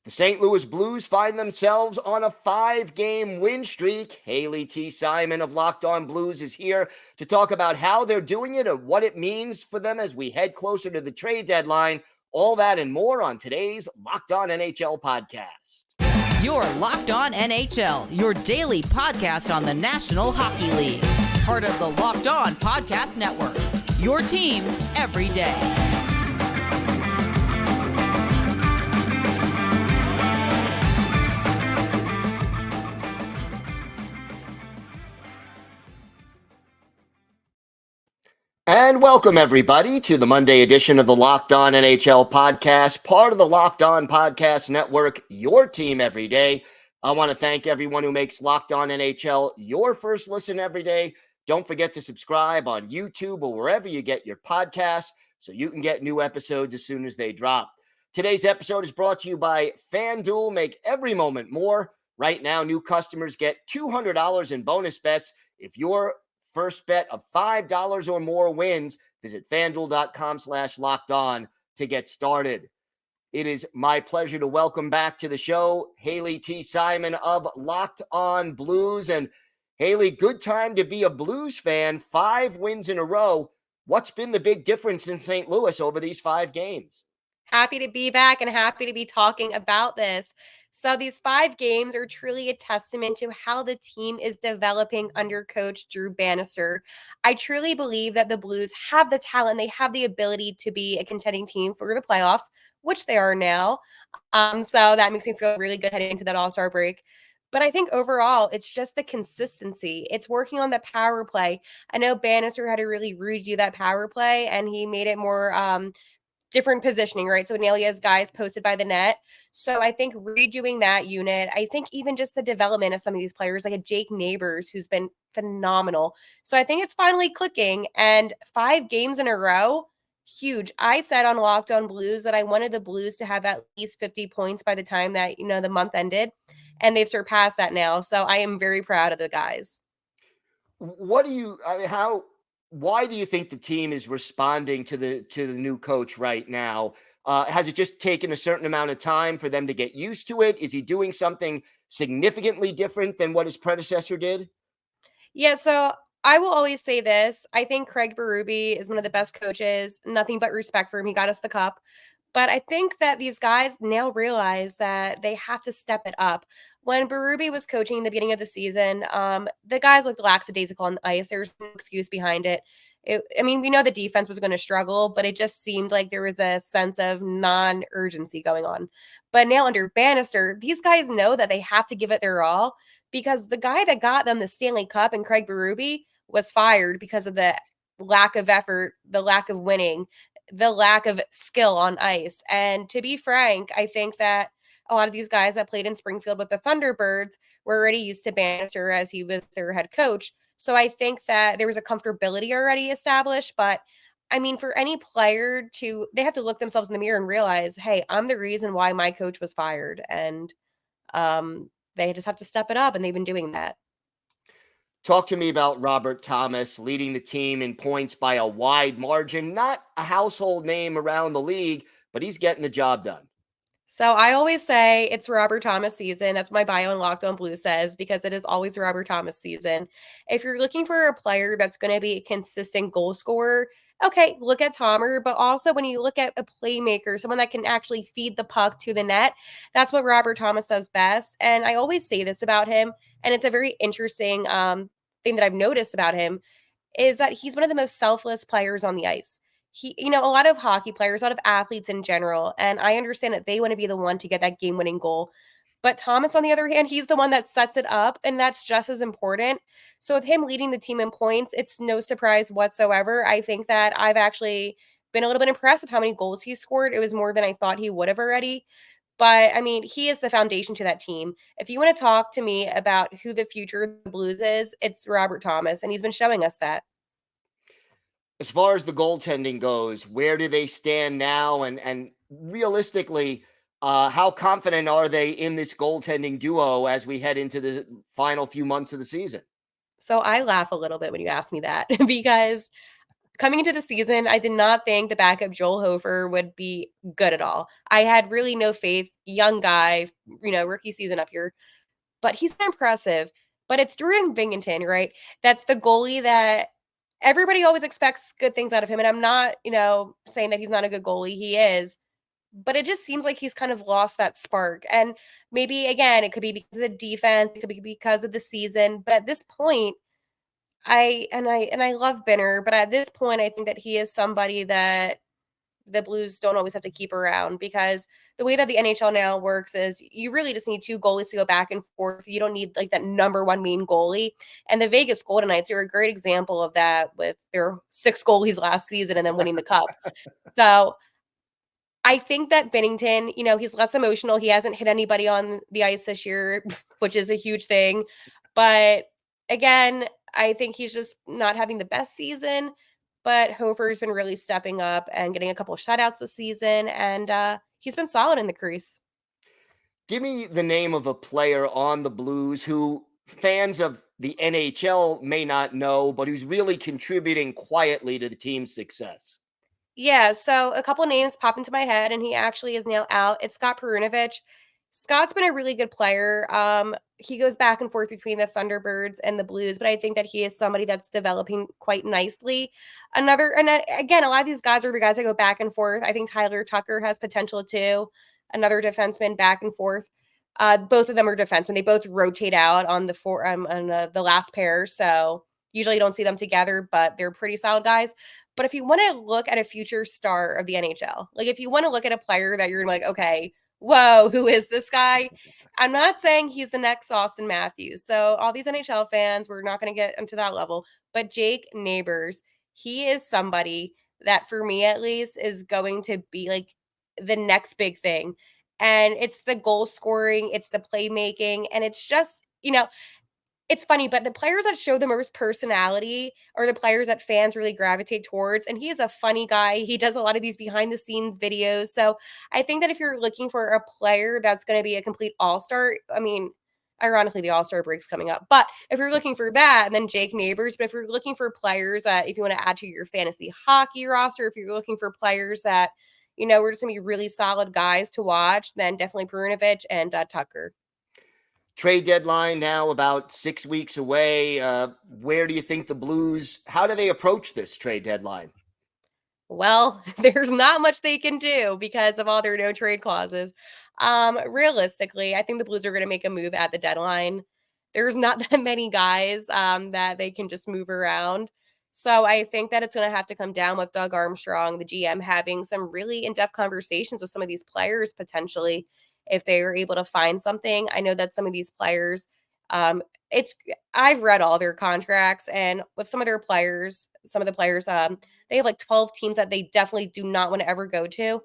The St. Louis Blues find themselves on a 5-game win streak. Haley T. Simon of Locked On Blues is here to talk about how they're doing it and what it means for them as we head closer to the trade deadline. All that and more on today's Locked On NHL podcast. You're Locked On NHL, your daily podcast on the National Hockey League. Part of the Locked On Podcast Network, your team every day. And welcome, everybody, to the Monday edition of the Locked On NHL podcast, part of the Locked On Podcast Network, your team every day. I want to thank everyone who makes Locked On NHL your first listen every day. Don't forget to subscribe on YouTube or wherever you get your podcasts so you can get new episodes as soon as they drop. Today's episode is brought to you by FanDuel. Make every moment more. Right now, new customers get $200 in bonus bets if you're first bet of $5 or more wins. Visit FanDuel.com/LockedOn to get started. It is my pleasure to welcome back to the show Haley T. Simon of Locked On Blues. And Haley, good time to be a Blues fan. 5 wins in a row. What's been the big difference in St. Louis over these 5 games? Happy to be back and happy to be talking about this. So these 5 games are truly a testament to how the team is developing under coach Drew Bannister. I truly believe that the Blues have the talent. They have the ability to be a contending team for the playoffs, which they are now. So that makes me feel really good heading into that All-Star break. But I think overall, it's just the consistency. It's working on the power play. I know Bannister had to really redo that power play, and he made it more different positioning, right? So Nelia has guys posted by the net. So I think redoing that unit, I think even just the development of some of these players, like a Jake Neighbors, who's been phenomenal. So I think it's finally clicking, and 5 games in a row, huge. I said on Locked On Blues that I wanted the Blues to have at least 50 points by the time that, the month ended, and they've surpassed that now. So I am very proud of the guys. Why do you think the team is responding to the new coach right now? Has it just taken a certain amount of time for them to get used to it? Is he doing something significantly different than what his predecessor did? Yeah, so I will always say this. I think Craig Berube is one of the best coaches. Nothing but respect for him. He got us the cup. But I think that these guys now realize that they have to step it up. When Berube was coaching in the beginning of the season, the guys looked lackadaisical on the ice. There's no excuse behind it. We know the defense was going to struggle, but it just seemed like there was a sense of non-urgency going on. But now under Bannister, these guys know that they have to give it their all, because the guy that got them the Stanley Cup and Craig Berube was fired because of the lack of effort, the lack of winning, the lack of skill on ice. And to be frank, I think that a lot of these guys that played in Springfield with the Thunderbirds were already used to Bannister as he was their head coach. So I think that there was a comfortability already established. But for any player they have to look themselves in the mirror and realize, hey, I'm the reason why my coach was fired. And they just have to step it up, and they've been doing that. Talk to me about Robert Thomas leading the team in points by a wide margin. Not a household name around the league, but he's getting the job done. So I always say it's Robert Thomas season. That's what my bio in Locked On Blues says, because it is always Robert Thomas season. If you're looking for a player that's going to be a consistent goal scorer, okay, look at Tomer. But also when you look at a playmaker, someone that can actually feed the puck to the net, that's what Robert Thomas does best. And I always say this about him, and it's a very interesting thing that I've noticed about him, is that he's one of the most selfless players on the ice. A lot of hockey players, a lot of athletes in general, and I understand that they want to be the one to get that game-winning goal. But Thomas, on the other hand, he's the one that sets it up, and that's just as important. So with him leading the team in points, it's no surprise whatsoever. I think that I've actually been a little bit impressed with how many goals he scored. It was more than I thought he would have already. But, he is the foundation to that team. If you want to talk to me about who the future of the Blues is, it's Robert Thomas, and he's been showing us that. As far as the goaltending goes, where do they stand now? And realistically, how confident are they in this goaltending duo as we head into the final few months of the season? So I laugh a little bit when you ask me that because coming into the season, I did not think the backup Joel Hofer would be good at all. I had really no faith. Young guy, rookie season up here, but he's impressive. But it's Drew Bannister, right? That's the goalie that everybody always expects good things out of him. And I'm not, saying that he's not a good goalie. He is. But it just seems like he's kind of lost that spark. And maybe, again, it could be because of the defense. It could be because of the season. But at this point, I love Benner, but at this point, I think that he is somebody that the Blues don't always have to keep around, because the way that the NHL now works is you really just need two goalies to go back and forth. You don't need like that number one main goalie. And the Vegas Golden Knights are a great example of that with their 6 goalies last season and then winning the cup. So I think that Bennington, he's less emotional. He hasn't hit anybody on the ice this year, which is a huge thing. But again, I think he's just not having the best season. But Hofer's been really stepping up and getting a couple of shutouts this season. And he's been solid in the crease. Give me the name of a player on the Blues who fans of the NHL may not know, but who's really contributing quietly to the team's success. Yeah, so a couple names pop into my head, and he actually is now out. It's Scott Perunovich. Scott's been a really good player. He goes back and forth between the Thunderbirds and the Blues, but I think that he is somebody that's developing quite nicely. Again, a lot of these guys are the guys that go back and forth. I think Tyler Tucker has potential too. Another defenseman back and forth. Both of them are defensemen. They both rotate out on the last pair, so usually you don't see them together, but they're pretty solid guys. But if you want to look at a future star of the NHL, like if you want to look at a player that you're like, okay, whoa, who is this guy? I'm not saying he's the next Austin Matthews. So all these NHL fans, we're not going to get into that level. But Jake Neighbors, he is somebody that for me at least is going to be like the next big thing. And it's the goal scoring, it's the playmaking, and it's just, it's funny, but the players that show the most personality are the players that fans really gravitate towards. And he is a funny guy. He does a lot of these behind the scenes videos. So I think that if you're looking for a player that's going to be a complete all-star, I mean, ironically, the all-star break's coming up. But if you're looking for that, then Jake Neighbors. But if you're looking for players that, if you want to add to your fantasy hockey roster, if you're looking for players that, we're just going to be really solid guys to watch, then definitely Perunovich and Tucker. Trade deadline now about 6 weeks away. Where do you think the Blues, how do they approach this trade deadline? Well, there's not much they can do because of all their no trade clauses. Realistically, I think the Blues are going to make a move at the deadline. There's not that many guys that they can just move around. So I think that it's going to have to come down with Doug Armstrong, the GM, having some really in-depth conversations with some of these players potentially, if they are able to find something. I know that some of these players, I've read all their contracts, and with some of the players, they have like 12 teams that they definitely do not want to ever go to,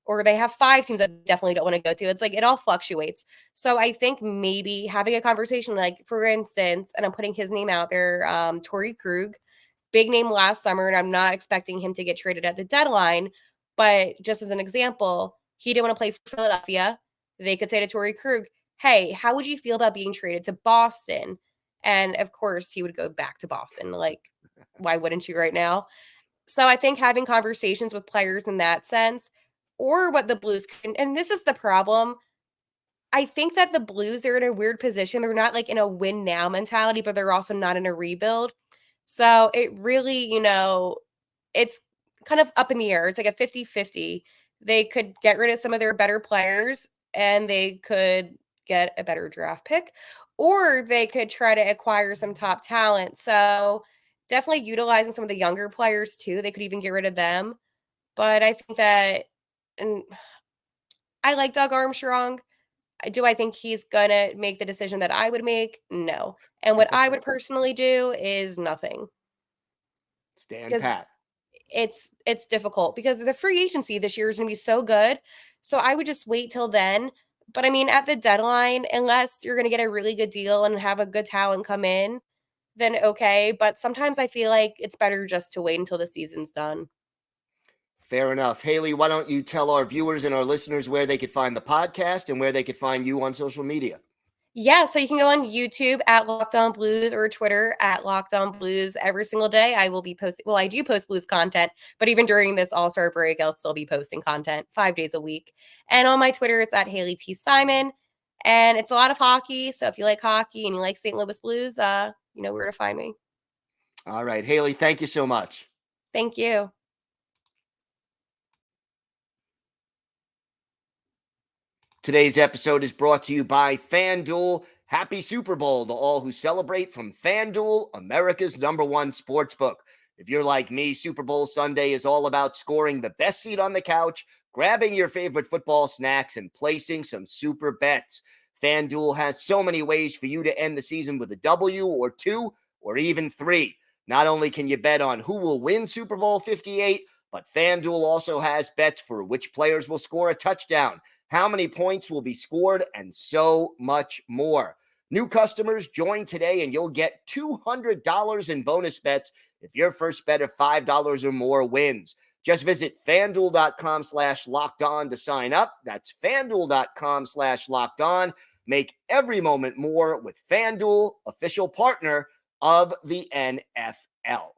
or they have 5 teams that definitely don't want to go to. It's like it all fluctuates. So I think maybe having a conversation, like for instance, and I'm putting his name out there, Torrey Krug, big name last summer, and I'm not expecting him to get traded at the deadline, but just as an example, he didn't want to play for Philadelphia. They could say to Torrey Krug, hey, how would you feel about being traded to Boston? And of course, he would go back to Boston. Like, why wouldn't you right now? So I think having conversations with players in that sense, or what the Blues can, and this is the problem. I think that the Blues, they're in a weird position. They're not like in a win now mentality, but they're also not in a rebuild. So it really, it's kind of up in the air. It's like a 50-50. They could get rid of some of their better players and they could get a better draft pick, or they could try to acquire some top talent. So definitely utilizing some of the younger players too. They could even get rid of them. But I think that, and I like Doug Armstrong. Do I think he's going to make the decision that I would make? No. And what I would personally do is nothing. Stand pat. It's difficult because the free agency this year is going to be so good. So I would just wait till then. But I mean, at the deadline, unless you're going to get a really good deal and have a good talent come in, then okay. But sometimes I feel like it's better just to wait until the season's done. Fair enough. Haley, why don't you tell our viewers and our listeners where they could find the podcast and where they could find you on social media? Yeah, so you can go on YouTube at Locked On Blues or Twitter at Locked On Blues every single day. I will be posting, well, I do post Blues content, but even during this All-Star break, I'll still be posting content 5 days a week. And on my Twitter, it's at Haley T. Simon. And it's a lot of hockey. So if you like hockey and you like St. Louis Blues, you know where to find me. All right, Haley, thank you so much. Thank you. Today's episode is brought to you by FanDuel. Happy Super Bowl to all who celebrate from FanDuel, America's #1 sportsbook. If you're like me, Super Bowl Sunday is all about scoring the best seat on the couch, grabbing your favorite football snacks, and placing some super bets. FanDuel has so many ways for you to end the season with a W or 2 or even 3. Not only can you bet on who will win Super Bowl 58, but FanDuel also has bets for which players will score a touchdown, how many points will be scored, and so much more. New customers join today and you'll get $200 in bonus bets if your first bet of $5 or more wins. Just visit FanDuel.com/LockedOn to sign up. That's FanDuel.com/LockedOn. Make every moment more with FanDuel, official partner of the NFL.